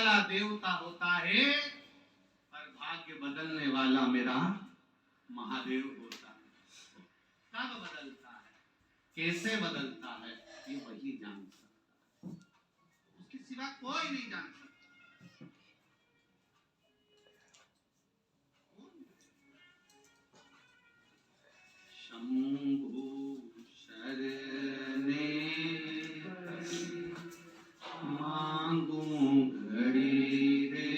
वाला देवता होता है और भाग्य बदलने वाला मेरा महादेव होता है। कब बदलता है, कैसे बदलता है, ये वही जान सकता है, उसके सिवा कोई नहीं जान सकता। शंभु शरणे मांगू घड़ी रे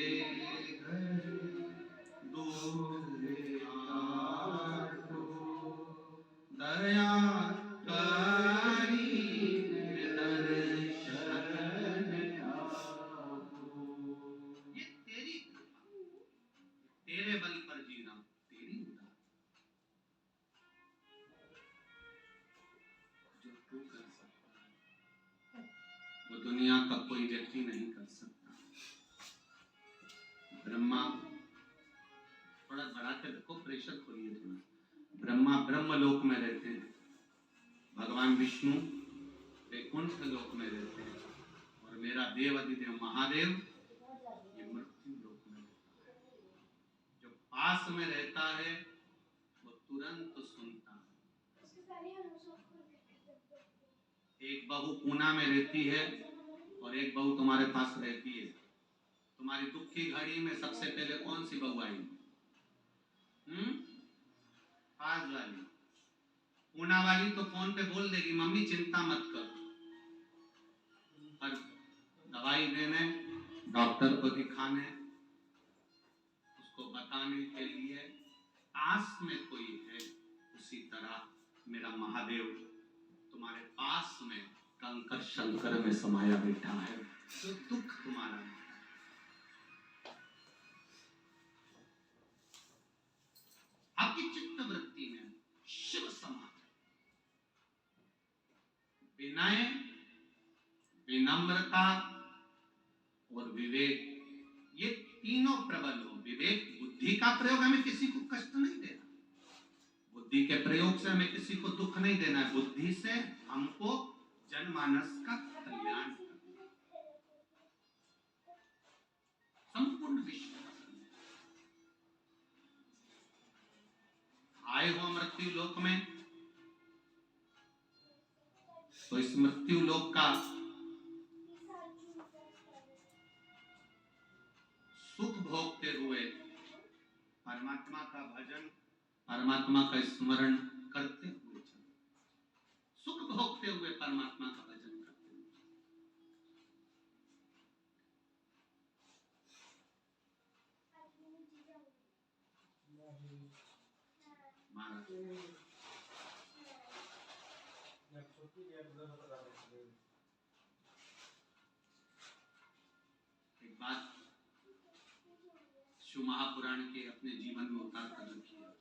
दया करी दर्शन आपको। ये तेरी कृपा, तेरे बल पर जी रहा हूं, तेरी उदार जो तू कर सकता है वो दुनिया का कोई व्यक्ति नहीं कर सकता। ब्रह्मा, थोड़ा बढ़ा के रखो, प्रेशर खोलिए थोड़ा। ब्रह्मा ब्रह्मलोक में रहते हैं, भगवान विष्णु वैकुंठ लोक में रहते हैं, और मेरा देव अधिदेव महादेव ये मृत्यु लोक में रहता है। जो पास में रहता है वो तुरंत सुनता है। एक बहू पूना में रहती है और एक बहू तुम्हारे पास रहती है। तुम्हारी दुख की घड़ी में सबसे पहले कौन सी बहू आई? पास वाली। पूना वाली तो फोन पे बोल देगी मम्मी चिंता मत कर, पर दवाई देने, डॉक्टर को दिखाने, उसको बताने के लिए पास में कोई है। उसी तरह मेरा महादेव तुम्हारे पास में कंकर शंकर में समाया बैठा है, जो दुख तुम्हारा है। आपकी चित्त वृत्ति में शिव समा, विनय, विनम्रता और विवेक, ये तीनों प्रबल हो। विवेक, बुद्धि का प्रयोग, हमें किसी को कष्ट नहीं देना, बुद्धि के प्रयोग से हमें किसी को दुख नहीं देना है। बुद्धि से हमको जनमानस का कल्याण करना, संपूर्ण विश्व आए हो मृत्यु लोक में, तो इस मृत्यु लोक का सुख भोगते हुए परमात्मा का भजन, परमात्मा का स्मरण करते हुए चलो, सुख भोगते हुए परमात्मा का भजन करते हुए। एक बात शिव महापुराण के अपने जीवन में उतार कर रखी है।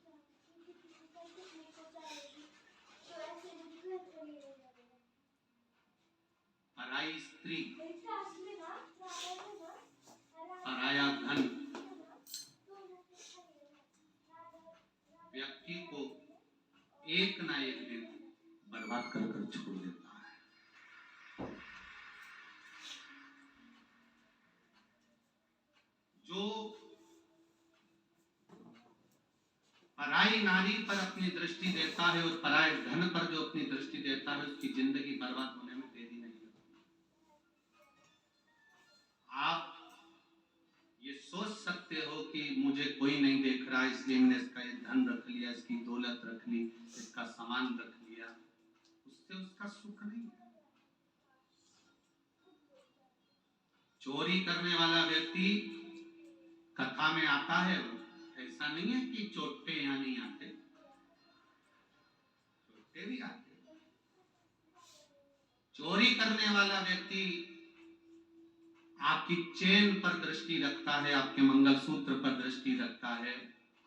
पराई स्त्री, पराया धन व्यक्ति को एक ना एक दिन बर्बाद कर कर छोड़ देता है। जो पराई नारी पर अपनी दृष्टि देता है और पराये धन पर जो अपनी दृष्टि देता है, उसकी जिंदगी बर्बाद होने में देरी नहीं लगती। आप ये सोच सकते हो कि मुझे कोई नहीं देख रहा, इसलिए मैंने इसका ये धन रख लिया, इसकी दौलत रख ली, इसका सामान रख लिया, उससे उसका सुख नहीं है। चोरी करने वाला व्यक्ति कथा में आता है, ऐसा नहीं है कि चोटे यहां नहीं आते, चोटे भी आते। चोरी करने वाला व्यक्ति आपकी चेन पर दृष्टि रखता है, आपके मंगलसूत्र पर दृष्टि रखता है,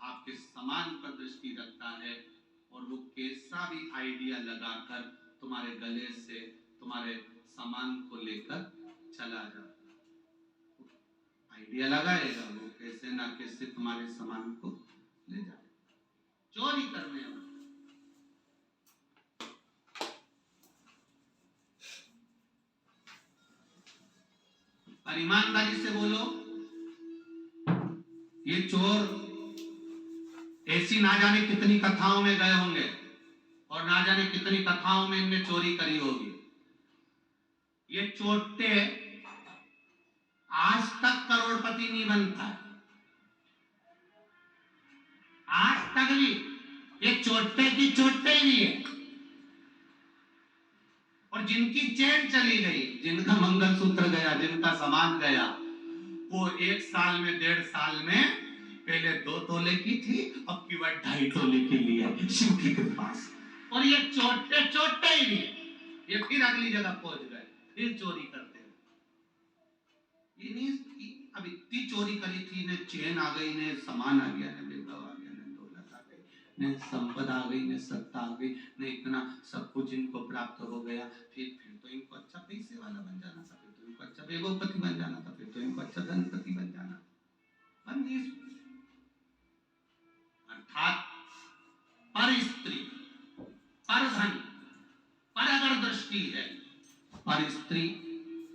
आपके सामान पर दृष्टि रखता है, और वो कैसा भी आइडिया लगाकर तुम्हारे गले से तुम्हारे सामान को लेकर चला जाता है। आइडिया लगाएगा वो, कैसे ना कैसे तुम्हारे सामान को ले जाएगा। चोरी करने वाला, और ईमानदारी से बोलो, ये चोर ऐसी ना जाने कितनी कथाओं में गए होंगे और ना जाने कितनी कथाओं में इनने चोरी करी होगी। ये चोटे आज तक करोड़पति नहीं बनता, आज तक भी ये चोटे की चोटे ही नहीं है। और जिनकी चेन चली गई, जिनका मंगलसूत्र गया, जिनका सामान गया, वो 1 साल में 1.5 साल में पहले 2 तोले की थी, अब की बार 2.5 तोले की ली है शिव की कृपा से। और ये चोटे चोटे ही नहीं, ये फिर अगली जगह पहुंच गए, फिर चोरी करते हैं। ये नहीं अब इतनी चोरी करी थी, ने चेन आ गई, ने सामान आ गया, ने वैभव आ गया, ने दौलत आ गई, ने संपदा आ गई, ने सत्ता आ गई, ने इतना सब कुछ इनको प्राप्त हो गया। फिर तो इनको अच्छा पैसे वाला बन जाना था, फिर तो इनको अच्छा वैभवपति बन जाना था, फिर तो इनको अच्छा धनपति बन जाना। अर्थात पर स्त्री, पर धन, पर अगर दृष्टि है, पर स्त्री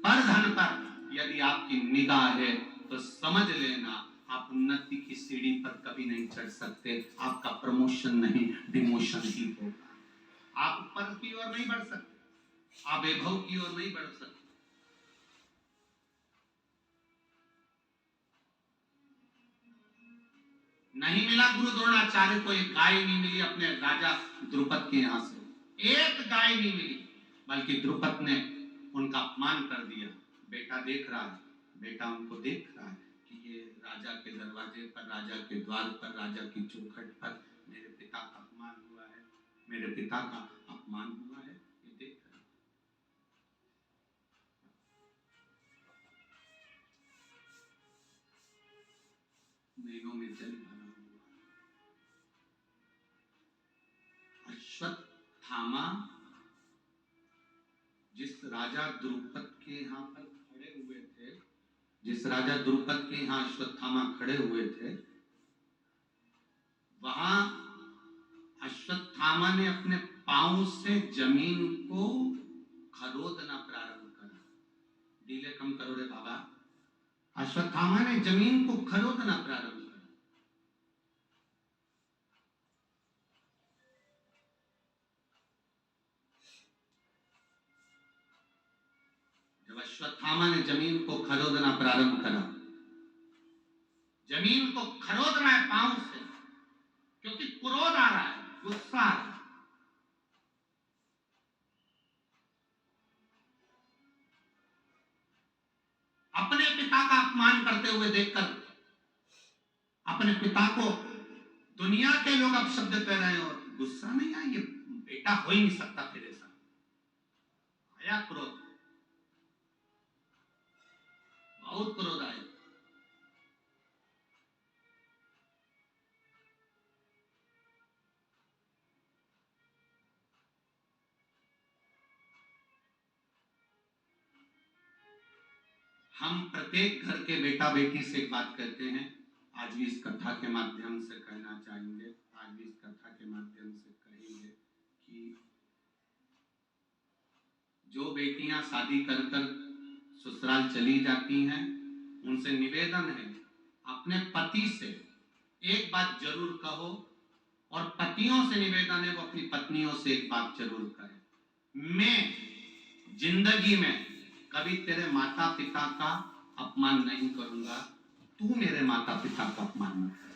पर धन पर यदि आपकी निगाह है तो समझ लेना आप उन्नति की सीढ़ी पर कभी नहीं चढ़ सकते। आपका प्रमोशन नहीं, डिमोशन ही होगा। आप ऊपर की ओर नहीं बढ़ सकते, आप वैभव की ओर नहीं बढ़ सकते। नहीं मिला गुरु द्रोणाचार्य को एक गाय नहीं मिली अपने राजा द्रुपद के यहां से, एक गाय नहीं मिली, बल्कि द्रुपद ने उनका अपमान कर दिया। बेटा देख रहा है, बेटा उनको देख रहा है कि ये राजा के दरवाजे पर, राजा के द्वार पर, राजा की चौखट पर मेरे पिता का अपमान हुआ है, मेरे पिता का अपमान हुआ है, ये देख रहा है। नैनों में जल भरा हुआ। अश्वत्थामा जिस राजा द्रुपद के यहाँ पर खड़े हुए थे, जिस राजा द्रुपद के यहाँ अश्वत्थामा खड़े हुए थे, वहां अश्वत्थामा ने अपने पांव से जमीन को खरोदना प्रारंभ करा। डीले कम करो रे बाबा। अश्वत्थामा ने जमीन को खरोदना प्रारंभ करा। जब अश्वत्थामा ने जमीन को खरोदना प्रारंभ करा, जमीन को खरोद रहा है पांव से, क्योंकि क्रोध आ रहा है, गुस्सा आ रहा है। अपने पिता का अपमान करते हुए देखकर अपने पिता को दुनिया के लोग अपशब्द कह रहे हैं और गुस्सा नहीं आया, ये बेटा हो ही नहीं सकता फिर ऐसा। आया क्रोध, बहुत क्रोध आया। हम प्रत्येक घर के बेटा बेटी से एक बात कहते हैं, आज भी इस कथा के माध्यम से कहना चाहेंगे, आज भी इस कथा के माध्यम से कहेंगे कि जो बेटियां शादी कर कर ससुराल चली जाती हैं, उनसे निवेदन है अपने पति से एक बात जरूर कहो, और पतियों से निवेदन है वो अपनी पत्नियों से एक बात जरूर करें, मैं जिंदगी में कभी तेरे माता पिता का अपमान नहीं करूंगा, तू मेरे माता पिता का अपमान मत कर।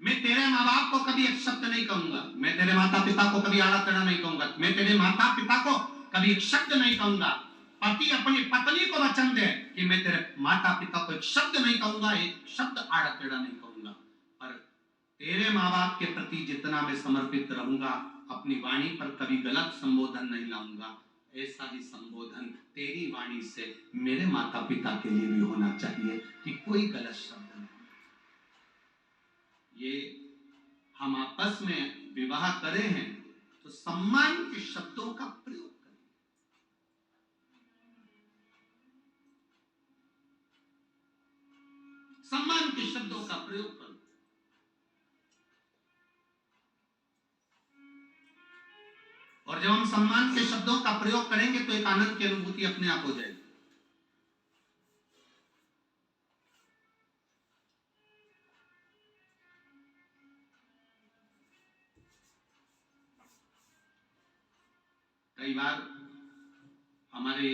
मैं तेरे माँ बाप को कभी एक शब्द नहीं कहूंगा, मैं तेरे माता पिता को कभी आड़ा टेढ़ा नहीं कहूंगा, मैं तेरे माता पिता को कभी एक शब्द नहीं कहूंगा। पति अपनी पत्नी को वचन दे कि मैं तेरे माता पिता को एक शब्द नहीं कहूंगा, एक शब्द आड़ा टेढ़ा नहीं कहूंगा, पर तेरे माँ बाप के प्रति जितना मैं समर्पित रहूंगा, अपनी वाणी पर कभी गलत संबोधन नहीं लाऊंगा। ऐसा ही संबोधन तेरी वाणी से मेरे माता पिता के लिए भी होना चाहिए कि कोई गलत शब्द नहीं। ये हम आपस में विवाह करे हैं तो सम्मान के शब्दों का प्रयोग करें। सम्मान के शब्दों का प्रयोग करो। और जब जब हम सम्मान के शब्दों का प्रयोग करेंगे तो एक आनंद की अनुभूति अपने आप हो जाएगी। कई बार हमारे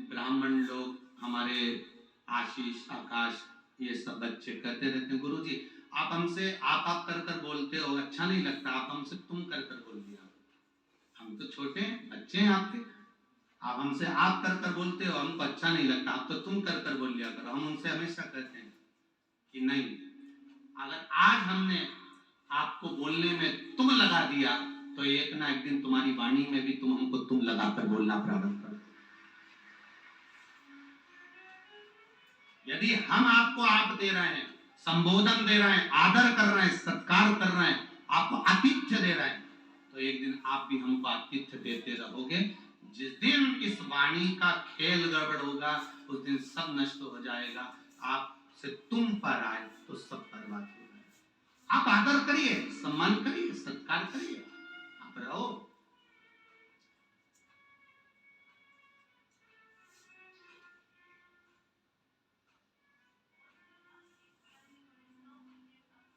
ब्राह्मण लोग, हमारे आशीष, आकाश, ये सब बच्चे कहते रहते हैं, गुरुजी आप हमसे आप कर कर बोलते हो, अच्छा नहीं लगता, आप हमसे तुम कर कर बोल दिया। हम तो छोटे हैं, बच्चे हैं आपके, आप हमसे आप कर कर बोलते हो, हमको अच्छा नहीं लगता, आप तो तुम कर कर बोल लिया करो। हम उनसे हमेशा कहते हैं कि नहीं, अगर आज हमने आपको बोलने में तुम लगा दिया तो एक ना एक दिन तुम्हारी वाणी में भी तुम हमको तुम लगाकर बोलना प्रारंभ करो। यदि हम आपको आप दे रहे हैं, संबोधन दे रहे हैं, आदर कर रहे हैं, सत्कार कर रहे हैं, आपको आतिथ्य दे रहे हैं, तो एक दिन आप भी हमको आतिथ्य देते रहोगे। जिस दिन इस वाणी का खेल गड़बड़ होगा उस दिन सब नष्ट हो जाएगा। आपसे तुम पर आए तो सब बर्बाद हो जाएगा। आप आदर करिए, सम्मान करिए, सत्कार करिए, आप रहो।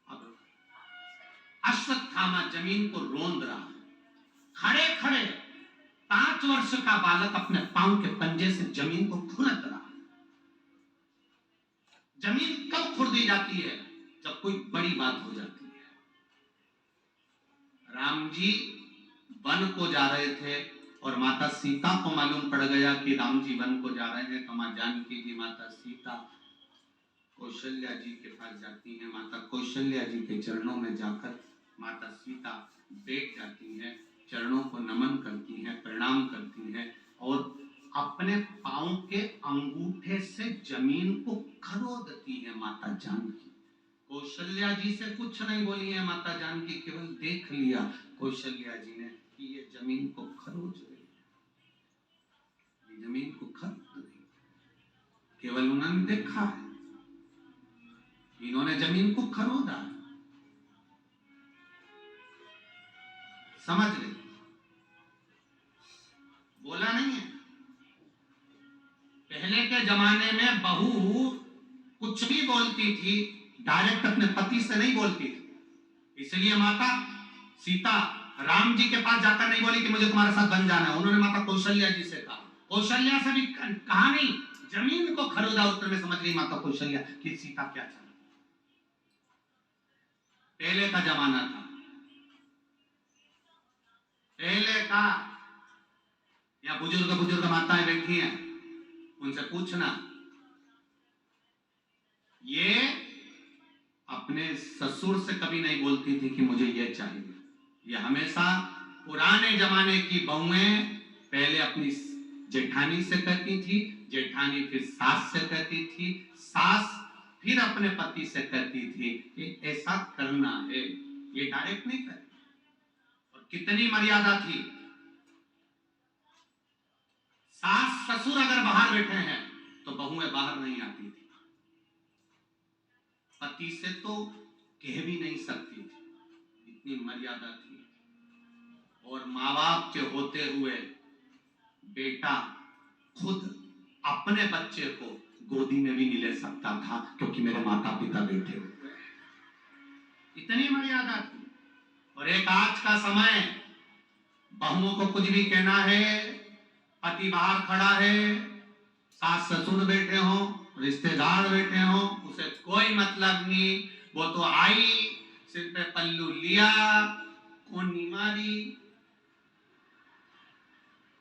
अब अश्वत्थामा जमीन को रोंद रहा है, खड़े खड़े 5 वर्ष का बालक अपने पांव के पंजे से जमीन को खुरद रहा है। जमीन कब खुरदी जाती है? जब कोई बड़ी बात हो जाती है। राम जी वन को जा रहे थे और माता सीता को मालूम पड़ गया कि राम जी वन को जा रहे हैं, तो मां जानकी जी, माता सीता कौशल्या जी के पास जाती हैं। माता कौशल्या जी के चरणों में जाकर माता सीता बैठ जाती हैं, चरणों को नमन करती हैं, प्रणाम करती हैं और अपने पांव के अंगूठे से जमीन को खरोदती है। माता जानकी कौशल्या जी से कुछ नहीं बोली है, माता जानकी केवल देख लिया कौशल्या जी ने कि ये जमीन को खरोद रही है, ये जमीन को खरोद रही है। केवल उन्होंने देखा है, इन्होंने जमीन को खरोदा, समझ ले, बोला नहीं है। पहले के जमाने में बहू कुछ भी बोलती थी डायरेक्ट अपने पति से नहीं बोलती थी, इसलिए माता सीता राम जी के पास जाकर नहीं बोली कि मुझे तुम्हारे साथ बन जाना है। उन्होंने माता कौशल्या जी से कहा, कौशल्या से भी कहा नहीं, जमीन को खरोदा। उत्तर में समझ गई माता कौशल्या कि सीता क्या चाहती। पहले का जमाना था, पहले का। या बुजुर्ग बुजुर्ग माताएं बैठी हैं, उनसे पूछना, ये अपने ससुर से कभी नहीं बोलती थी कि मुझे ये चाहिए। ये हमेशा पुराने जमाने की बहुएं पहले अपनी जेठानी से कहती थी, जेठानी फिर सास से कहती थी, सास फिर अपने पति से कहती थी कि ऐसा करना है। ये डायरेक्ट नहीं करती। और कितनी मर्यादा थी। सास ससुर अगर बाहर बैठे हैं तो बहुएं बाहर नहीं आती थी, पति से तो कह भी नहीं सकती थी, इतनी मर्यादा थी। और माँ बाप के होते हुए बेटा खुद अपने बच्चे को गोदी में भी नहीं ले सकता था, क्योंकि मेरे माता पिता बैठे हुए, इतनी मर्यादा थी। और एक आज का समय, बहुओं को कुछ भी कहना है, पति बाहर खड़ा है, सास ससुर बैठे हो, रिश्तेदार बैठे हो, उसे कोई मतलब नहीं। वो तो आई, सिर पे पल्लू लिया, कोनी मारी,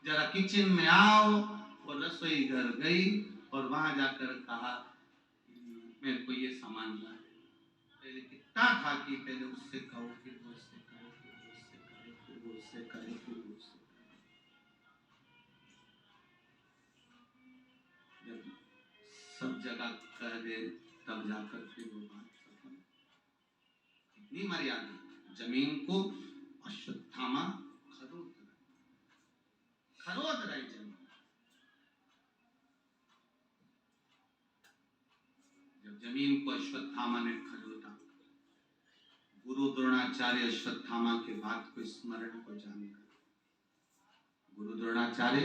जरा किचन में आओ, और रसोई घर गई और वहां जाकर कहा मेरे को ये सामान ला। पहले कितना था कि पहले उससे कहो, फिर वो उससे करे, फिर वो उससे करे, फिर वो उससे करे, फिर वो उससे करे। जब सब जगह कह दे तब जाकर फिर वो बात सफल। इतनी मर्यादा। जमीन को अश्वत्थामा खरोद रहे जमीन। जब जमीन को अश्वत्थामा ने खरोदा, गुरु द्रोणाचार्य अश्वत्थामा के बात को स्मरण को जानकर गुरु द्रोणाचार्य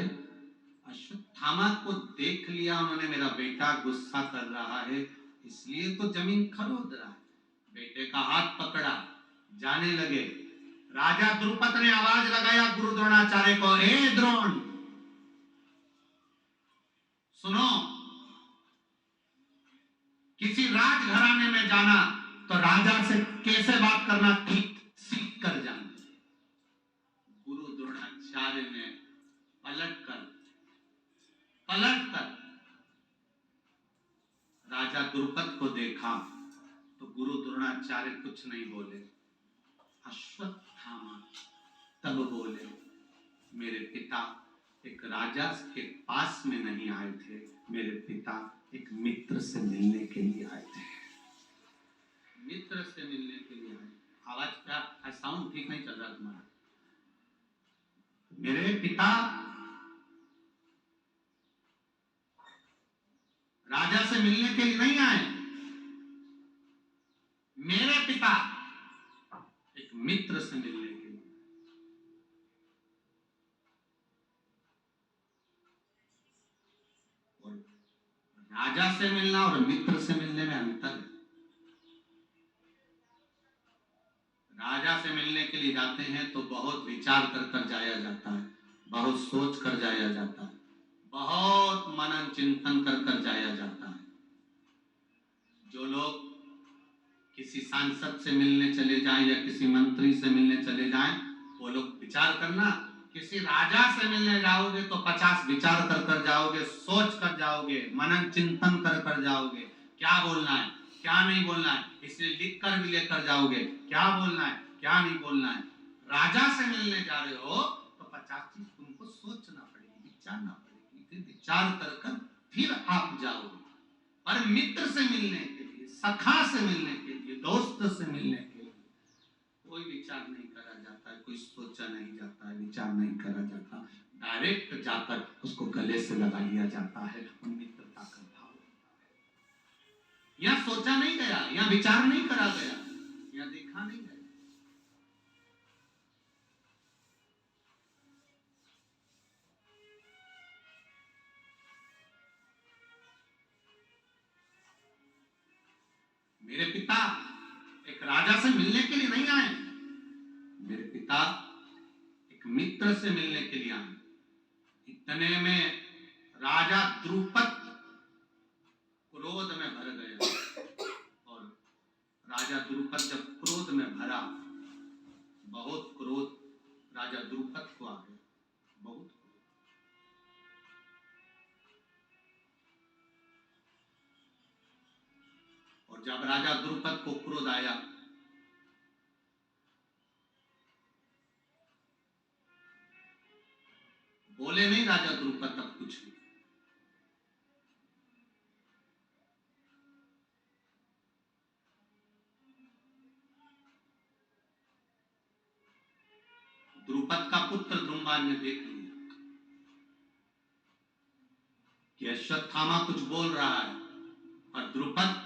अश्वत्थामा को देख लिया उन्होंने, मेरा बेटा गुस्सा कर रहा है इसलिए तो जमीन खरोद रहा है। बेटे का हाथ पकड़ा, जाने लगे। राजा द्रुपद ने आवाज लगाया गुरु द्रोणाचार्य को, हे द्रोण सुनो, किसी राजघराने में जाना तो राजा से कैसे बात करना सीख कर जाना। गुरु द्रोणाचार्य ने पलटकर राजा द्रुपद को देखा तो गुरु द्रोणाचार्य कुछ नहीं बोले। अश्वत्थामा तब बोले, मेरे पिता एक राजा के पास में नहीं आए थे, मेरे पिता एक मित्र से मिलने के लिए आए थे। मित्र से मिलने के लिए आए। आवाज क्या, साउंड ठीक नहीं चल रहा तुम्हारा। मेरे पिता राजा से मिलने के लिए नहीं आए, मेरे पिता एक मित्र से मिलने के लिए। और राजा से मिलना और मित्र से मिलने में अंतर है। राजा से मिलने के लिए जाते हैं तो बहुत विचार कर जाया जाता है, बहुत सोच कर जाया जाता है, बहुत मनन चिंतन कर जाया जाता है। जो लोग किसी सांसद से मिलने चले जाएं या किसी मंत्री से मिलने चले जाएं, वो लोग विचार करना। किसी राजा से मिलने जाओगे तो 50 विचार कर जाओगे, सोच कर जाओगे, मनन चिंतन कर जाओगे, क्या बोलना है क्या नहीं बोलना है, इसलिए लिख कर भी लेकर जाओगे, क्या बोलना है क्या नहीं बोलना है। राजा से मिलने जा रहे हो तो 50 चीज तुमको सोचना पड़ेगी, विचारना पड़ेगी, फिर विचार कर फिर आप जाओगे। पर मित्र से मिलने के लिए, सखा से मिलने के लिए, दोस्त से मिलने के लिए कोई विचार नहीं करा जाता है, कोई सोचा नहीं जाता है, विचार नहीं करा जाता, डायरेक्ट जाकर उसको गले से लगा लिया जाता है। मित्रता का भाव यहाँ सोचा नहीं गया, यहाँ विचार नहीं करा गया, यहाँ देखा नहीं गया। मेरे पिता एक राजा से मिलने के लिए नहीं आए, मेरे पिता एक मित्र से मिलने के लिए आए। इतने में राजा द्रुपद क्रोध में भर गया, और राजा द्रुपद जब क्रोध में भरा, बहुत क्रोध राजा द्रुपद को आ गया, बहुत क्रोध। और जब राजा द्रुपद को क्रोध आया, बोले नहीं राजा द्रुपद तब कुछ नहीं। द्रुपद का पुत्र द्रुम्बान ने देख लिया कि अश्वत्थामा कुछ बोल रहा है, और द्रुपद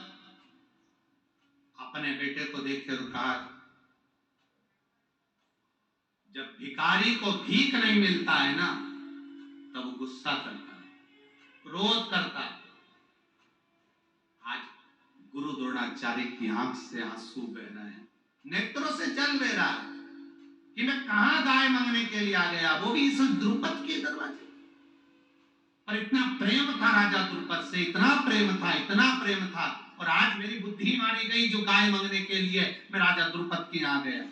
अपने बेटे को देख कर कहा, जब भिखारी को भीख नहीं मिलता है ना तब गुस्सा करता है, क्रोध करता है। आज गुरु द्रोणाचार्य की आंख से आंसू बह रहे हैं, नेत्रों से जल बह रहा है कि मैं कहां गाय मांगने के लिए आ गया, वो भी इस द्रुपद के दरवाजे। पर इतना प्रेम था राजा द्रुपद से, इतना प्रेम था, इतना प्रेम था, और आज मेरी बुद्धि मारी गई जो गाय मांगने के लिए मैं राजा द्रुपद के आ गया।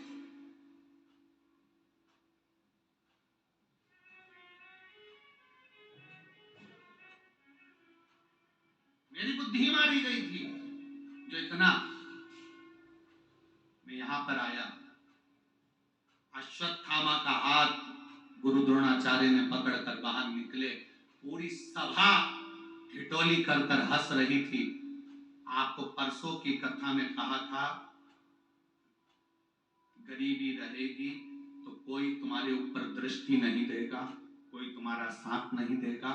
मेरी बुद्धि मारी गई थी जो इतना मैं यहां पर आया। अश्वत्थामा का हाथ गुरु द्रोणाचार्य ने पकड़कर बाहर निकले, पूरी सभा ठिठोली कर हंस रही थी। आपको परसों की कथा में कहा था, गरीबी रहेगी तो कोई तुम्हारे ऊपर दृष्टि नहीं देगा, कोई तुम्हारा साथ नहीं देगा।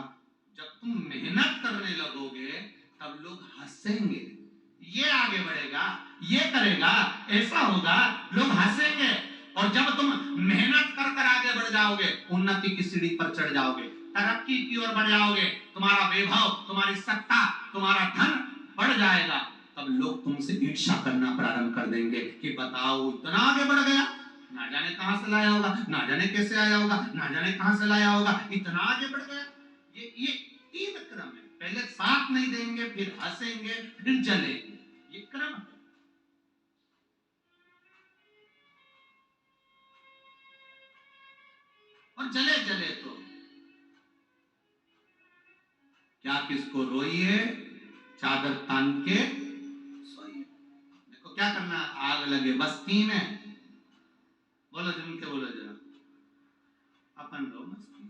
जब तुम मेहनत करने लगोगे तब लोग हंसेंगे, ये आगे बढ़ेगा, ये करेगा, ऐसा होगा, लोग हंसेंगे। और जब तुम मेहनत कर कर आगे बढ़ जाओगे, उन्नति की सीढ़ी पर चढ़ जाओगे, तरक्की की ओर बढ़ जाओगे, तुम्हारा वैभव, तुम्हारी सत्ता, तुम्हारा धन बढ़ जाएगा, तब लोग तुमसे ईर्ष्या करना प्रारंभ कर देंगे कि बताओ इतना आगे बढ़ गया, ना जाने कहां से लाया होगा, ना जाने कैसे आया होगा, ना जाने कहां से लाया होगा, इतना आगे बढ़ गया। ये तीन क्रम है, पहले साथ नहीं देंगे, फिर हंसेंगे, फिर जलेंगे, ये क्रम है। और जले जले तो क्या किसको रोइए, चादर तान के सोइए। देखो क्या करना, आग लगे बस्ती में, बोलो जम के बोलो जरा, अपन रहो मस्ती।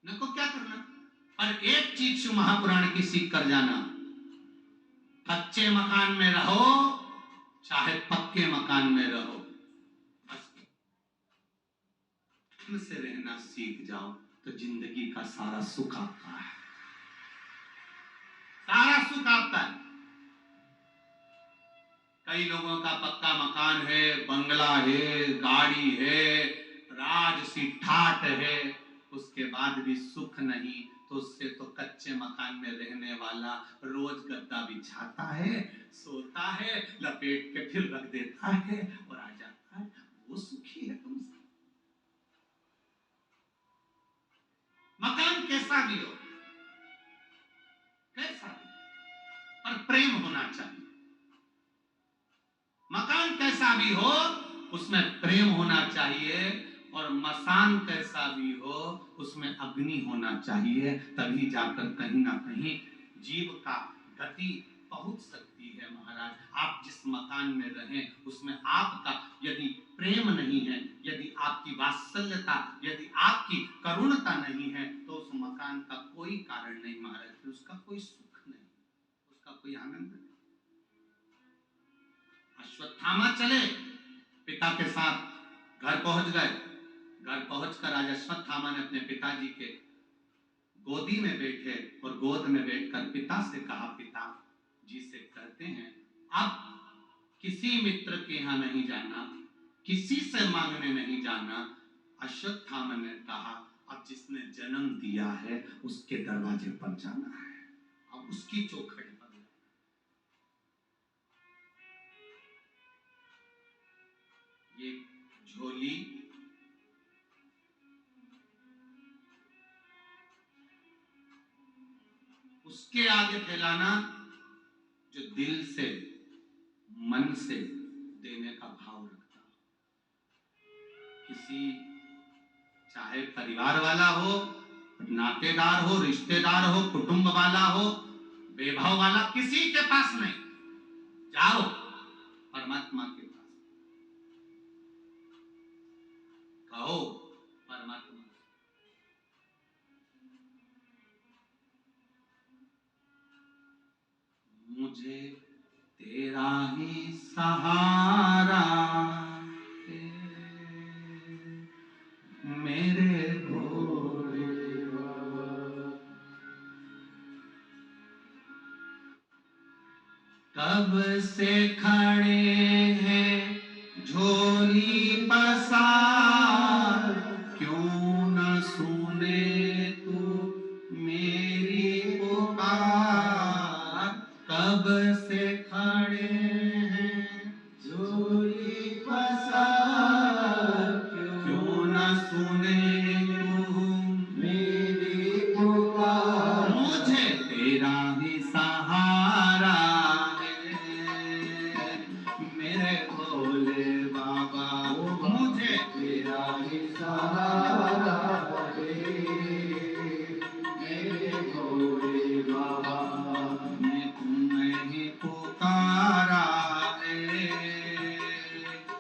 देखो क्या करना, पर एक चीज शिव महापुराण की सीख कर जाना, कच्चे मकान में रहो चाहे पक्के मकान में रहो, बस से रहना सीख जाओ तो जिंदगी का सारा सुख आपका है, सारा सुख आपका है। कई लोगों का पक्का मकान है, बंगला है, गाड़ी है, राज सी ठाट है, उसके बाद भी सुख नहीं, तो उससे तो कच्चे मकान में रहने वाला रोज गद्दा बिछाता है, सोता है, लपेट के फिर रख देता है और आ जाता है, वो सुखी है तुमसे। मकान कैसा भी हो, कैसा भी, पर प्रेम होना चाहिए। मकान कैसा भी हो उसमें प्रेम होना चाहिए, और मसान कैसा भी हो उसमें अग्नि होना चाहिए, तभी जाकर कहीं ना कहीं जीव का गति पहुंच सकती है। महाराज, आप जिस मकान में रहें उसमें आपका यदि प्रेम नहीं है, यदि आपकी वात्सल्यता, यदि आपकी करुणता नहीं है, तो उस मकान का कोई कारण नहीं महाराज, फिर उसका कोई सुख नहीं, उसका कोई आनंद नहीं। अश्वत्थामा चले पिता के साथ, घर पहुंच गए, घर पहुंचकर आज अश्वत्थामा ने अपने पिताजी के गोदी में बैठे और गोद में बैठकर पिता से कहा, पिता जी से कहते हैं अब किसी मित्र के यहाँ नहीं जाना, किसी से मांगने नहीं जाना। अश्वत्थामा ने कहा, अब जिसने जन्म दिया है उसके दरवाजे पर जाना है, अब उसकी चौखट पर। ये झोली उसके आगे फैलाना जो दिल से, मन से देने का भाव रखता हो। किसी, चाहे परिवार वाला हो, नातेदार हो, रिश्तेदार हो, कुटुंब वाला हो, वैभव वाला, किसी के पास नहीं, जाओ परमात्मा के पास, कहो परमात्मा, मुझे तेरा ही सहारा है, मेरे भोले बाबा। कब से खड़े हैं झोली पसार, क्यों न सुने तू मेरी पुकार। कब से खड़े हैं झोली पसार, क्यों न सुने तू मेरी पुकार। मुझे तेरा ही सहारा है, मेरे भोले बाबा, मुझे तेरा ही सहारा है, मेरे भोले बाबा। मैं तुम्हें ही पुकारा है,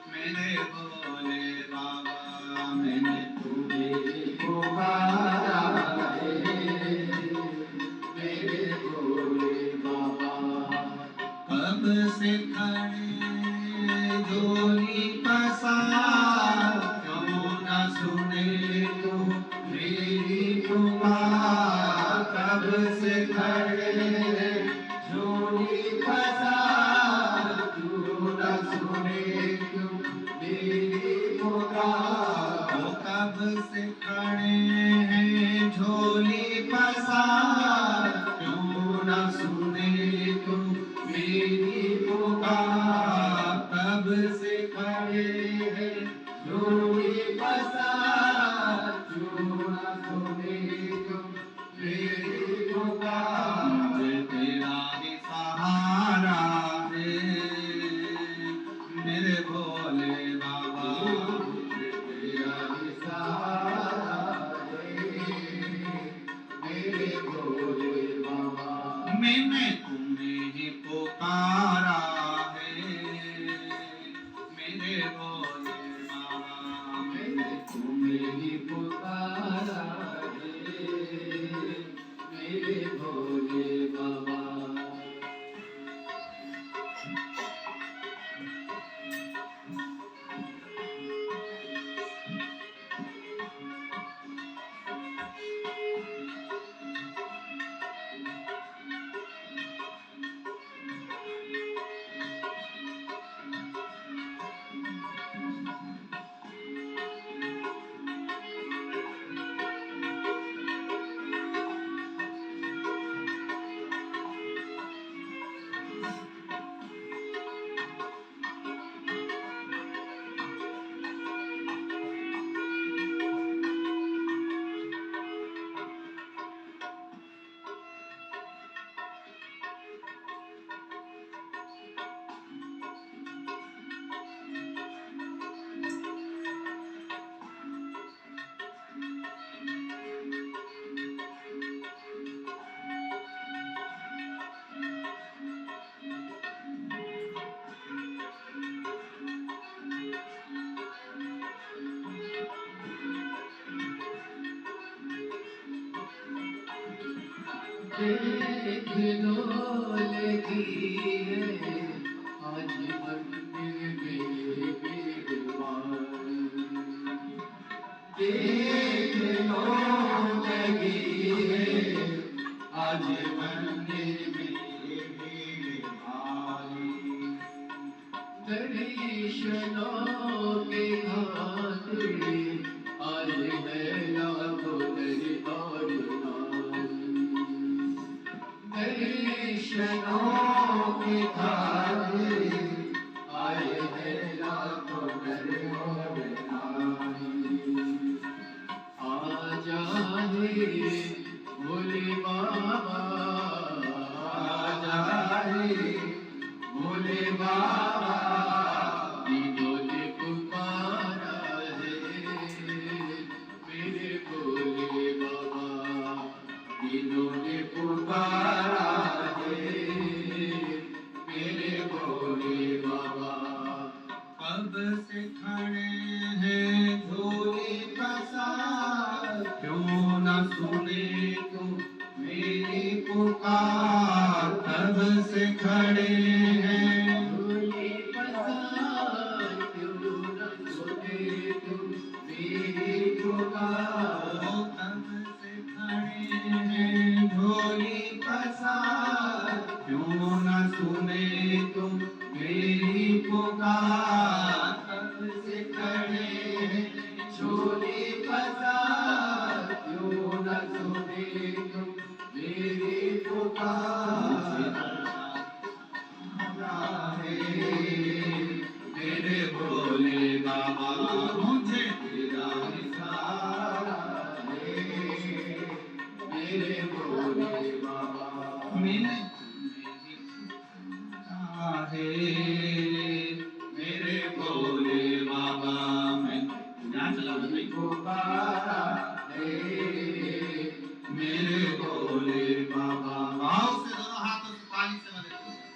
मेरे भोले बाबा, मैंने तुम्हें ही पुकारा है, मेरे भोले बाबा। कब से खड़े झोली पसार, क्यों न सुने तू मेरी पुकार। कब से खड़े झोली पसार, क्यों न सुने तू झोली पसार, क्यों न सुने तुम मेरी पुकार। तब से खड़े हैं झोली पसार, क्यों न सुने तुम मेरी पुकार। मुझे तेरा ही सहारा है मेरे भोले बाबा, मुझे तेरा ही सहारा है मेरे भोले बाबा। मैंने तुम्हें ही पुकारा है मेरे भोले बाबा, मैंने तुम्हें ही पुकारा है मेरे भोले बाबा। देख लो लगी है आज मंदिर में मेहमान। देख लो लगी है आज मंदिर में मेहमान। दर्शनों के खातिर आज मेला को तेरी और दर्शनों के खातिर आए हैं लाखों नर और नारी। आ जाए भोले बाबा, आ जाए भोले बाबा, तीनों ने पुकारा है मेरे भोले बाबा, तीनों ने पुकारा है मेरे भोले बाबा। कब से खड़े हैं झोली पसार, क्यों न सुने तुम मेरी पुकार। तब से खड़े हैं झोली पसार, क्यों न सुने तुम मेरी पुकार। तब से खड़े हैं झोली पसार, क्यों न सुने तुम मेरी पुकार। तब से खड़े हैं झोली पसार, क्यों न सुने तुम मेरी पुकार। मेरे भोले बाबा, मुझे तेरा ही सहारा है मेरे भोले बाबा। मैंने है मेरे भोले बाबा, मैं यहाँ चला नहीं पुकारा है मेरे भोले बाबा। भाव से दोनों हाथों से ताली से मदद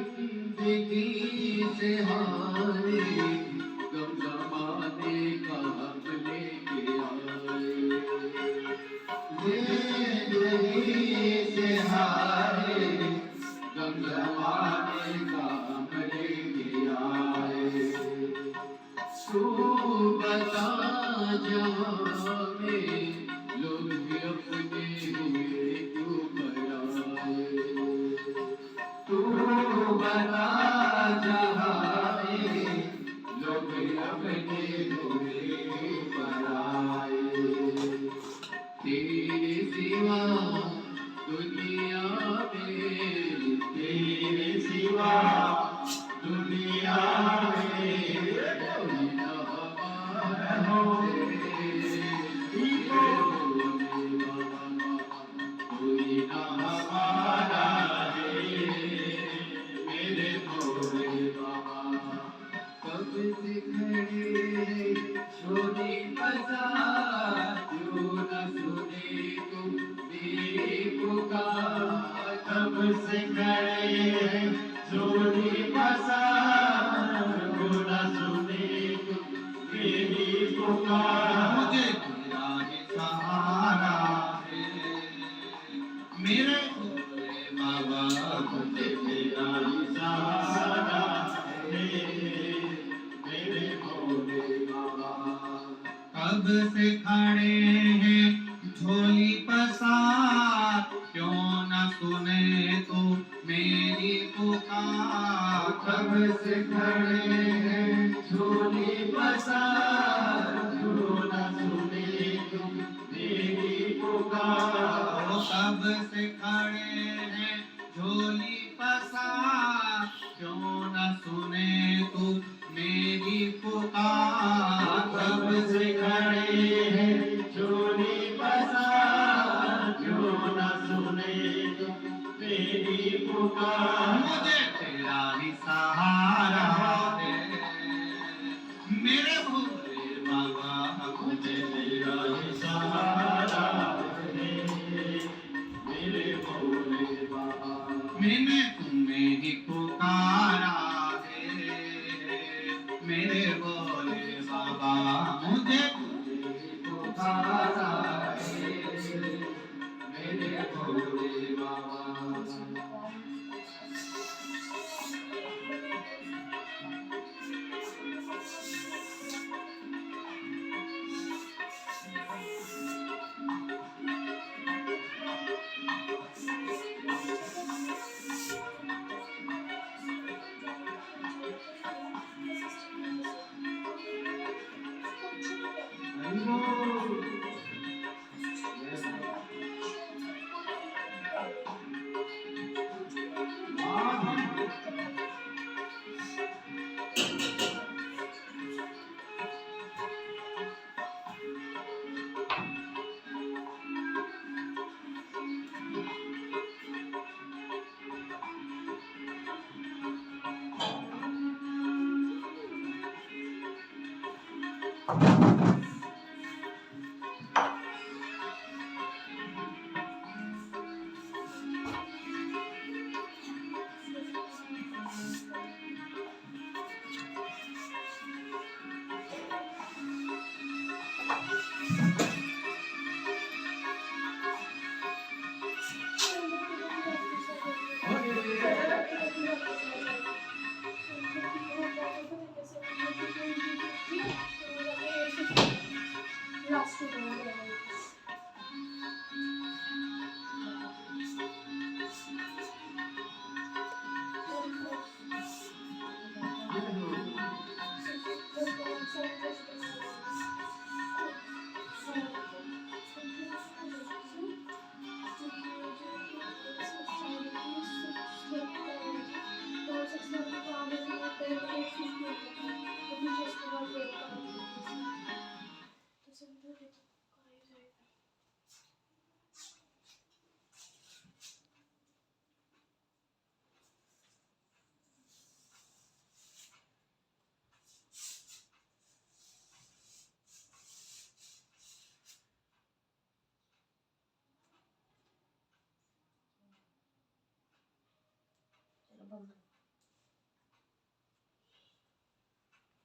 जिंदगी से हारे गम जमाने का हम लेके आए। जिंदगी से हारे गम जमाने का हम लेके आए। तू बता जहाँ में लोग भी अपने हुए क्यों पराए। तू बता जहाँ में लोग अपने हुए पराए। तेरे सिवा दुनिया में, तेरे सिवा दुनिया में कोई ना हमारा कोई ना हमारा मेरे भोले बाबा। कब से खड़े छोड़ी बजा क्यों न सुने तुम मेरी पुकार। कब से खड़े छोड़ी बजा क्यों न सुने तुम मेरी पुकार। मुझे तेरा ही सहारा है मेरे भोले बाबा। मुझे तेरा ही सहारा है मेरे भोले बाबा। कब से खड़े हैं झोली पसार क्यों न सुने तो मेरी पुकार। कब से खड़े हैं झोली पसार क्यों न सुने तुम मेरी पुकार। कब से खड़े हैं झोली पसार क्यों न सुने तू मेरी पुकार। कब से खड़े हैं झोली पसार क्यों न सुने तुम मेरी पुकार। मुझे तेरा ही सहारा है मेरे भोले बाबा। मुझे तेरा ही सहारा है मेरे भोले बाबा। मैंने तुम्हें ही पुकारा है मेरे भोले बाबा। मुझे पुकारा है मेरे भोले बाबा।